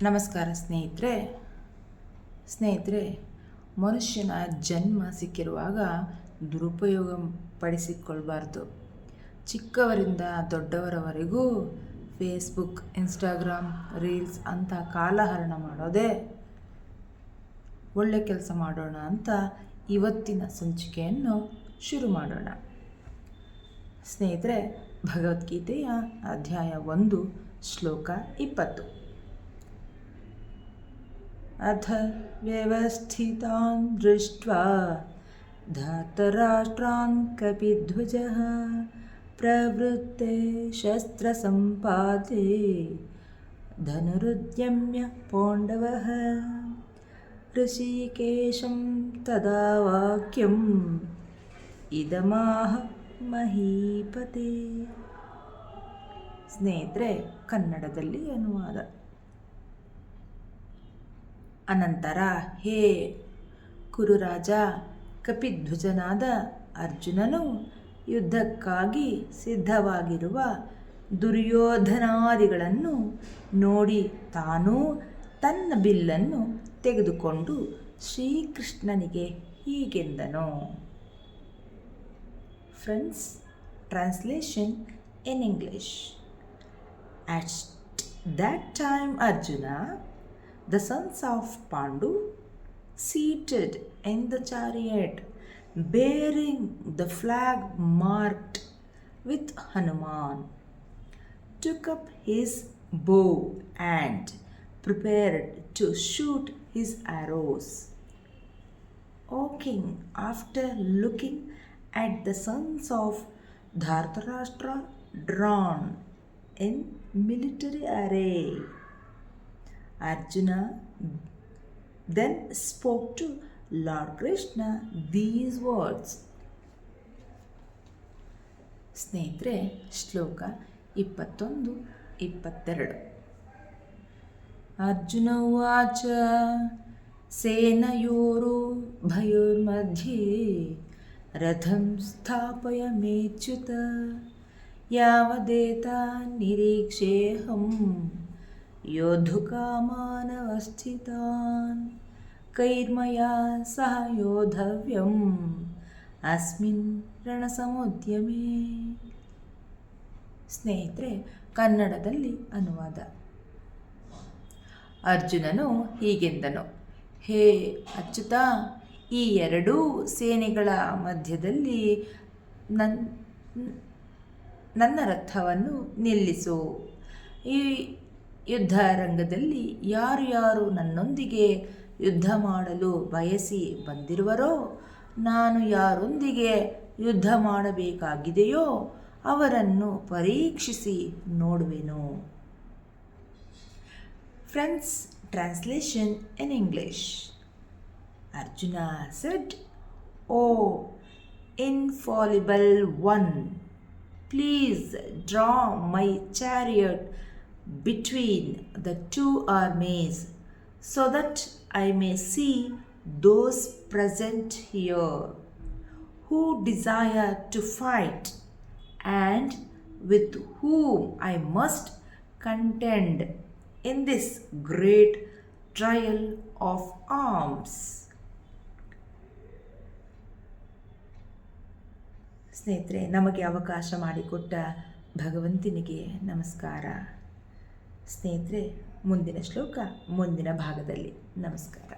ನಮಸ್ಕಾರ ಸ್ನೇಹಿತರೆ, ಮನುಷ್ಯನ ಜನ್ಮ ಸಿಕ್ಕಿರುವಾಗ ದುರುಪಯೋಗ ಪಡಿಸಿಕೊಳ್ಬಾರ್ದು. ಚಿಕ್ಕವರಿಂದ ದೊಡ್ಡವರವರೆಗೂ ಫೇಸ್ಬುಕ್, ಇನ್ಸ್ಟಾಗ್ರಾಮ್, ರೀಲ್ಸ್ ಅಂತ ಕಾಲಹರಣ ಮಾಡೋದೇ ಒಳ್ಳೆ ಕೆಲಸ ಮಾಡೋಣ ಅಂತ ಇವತ್ತಿನ ಸಂಚಿಕೆಯನ್ನು ಶುರು ಮಾಡೋಣ. ಸ್ನೇಹಿತರೆ, ಭಗವದ್ಗೀತೆಯ ಅಧ್ಯಾಯ 1 ಶ್ಲೋಕ 20. ಅಥ ವ್ಯವಸ್ಥಿತಾನ್ ದೃಷ್ಟ್ವಾ ಧಾತರಾಷ್ಟ್ರಾನ್ ಕಪಿಧ್ವಜಃ ಪ್ರವೃತ್ತೆ ಶಸ್ತ್ರಸಂಪಾತೆ ಧನುರುದ್ಯಮ್ಯ ಪಾಂಡವಃ ಋಷಿಕೇಶಂ ತದಾ ವಾಕ್ಯಂ ಇದಮಾಹ ಮಹೀಪತೆ. ಸ್ನೇಹಿತರೆ, ಕನ್ನಡದಲ್ಲಿ ಅನುವಾದ. ಅನಂತರ, ಹೇ ಕುರುರಾಜ, ಕಪಿಧ್ವಜನಾದ ಅರ್ಜುನನು ಯುದ್ಧಕ್ಕಾಗಿ ಸಿದ್ಧವಾಗಿರುವ ದುರ್ಯೋಧನಾದಿಗಳನ್ನು ನೋಡಿ ತಾನೂ ತನ್ನ ಬಿಲ್ಲನ್ನು ತೆಗೆದುಕೊಂಡು ಶ್ರೀಕೃಷ್ಣನಿಗೆ ಹೀಗೆಂದನು. Friends, translation in English. At that time Arjuna, the sons of Pandu, seated in the chariot, bearing the flag marked with Hanuman, took up his bow and prepared to shoot his arrows. O king, after looking at the sons of Dhartarashtra drawn in military array, Arjuna then spoke to Lord Krishna these words. ಸ್ನೇಹಿತರೆ, ಶ್ಲೋಕ 21-22. ಅರ್ಜುನ ಉವಾಚ ಸೇನಯೋರುಭಯೋರ್ಮಧ್ಯೆ ರಥಂ ಸ್ಥಾಪಯಾಮ್ಯಚ್ಯುತ ಯಾವದೇತಾ ನಿರೀಕ್ಷೇಹಂ ಯೋಧುಕಾಮಾನವಸ್ಥಿತಾನ್ ಕೈರ್ಮಯಾ ಸಹ ಯೋಧವ್ಯಂ ಅಸ್ಮಿನ್ ರಣಸಮುದ್ಯಮೇ. ಸ್ನೇಹಿತರೆ, ಕನ್ನಡದಲ್ಲಿ ಅನುವಾದ. ಅರ್ಜುನನು ಹೀಗೆಂದನು, ಹೇ ಅಚ್ಯುತ, ಈ ಎರಡೂ ಸೇನೆಗಳ ಮಧ್ಯದಲ್ಲಿ ನನ್ನ ರಥವನ್ನು ನಿಲ್ಲಿಸು. ಈ ಯುದ್ಧ ರಂಗದಲ್ಲಿ ಯಾರು ನನ್ನೊಂದಿಗೆ ಯುದ್ಧ ಮಾಡಲು ಬಯಸಿ ಬಂದಿರುವರೋ, ನಾನು ಯಾರೊಂದಿಗೆ ಯುದ್ಧ ಮಾಡಬೇಕಾಗಿದೆಯೋ ಅವರನ್ನು ಪರೀಕ್ಷಿಸಿ ನೋಡುವೆನು. Friends, translation in English. Arjuna said, O infallible one, please draw my chariot between the two armies so that I may see those present here who desire to fight and with whom I must contend in this great trial of arms. ಸ್ನೇಹಿತರೆ, ನಮಗೆ ಅವಕಾಶ ಮಾಡಿಕೊಟ್ಟ ಭಗವಂತನಿಗೆ ನಮಸ್ಕಾರ. ಸ್ನೇಹಿತರೆ, ಮುಂದಿನ ಶ್ಲೋಕ ಮುಂದಿನ ಭಾಗದಲ್ಲಿ. ನಮಸ್ಕಾರ.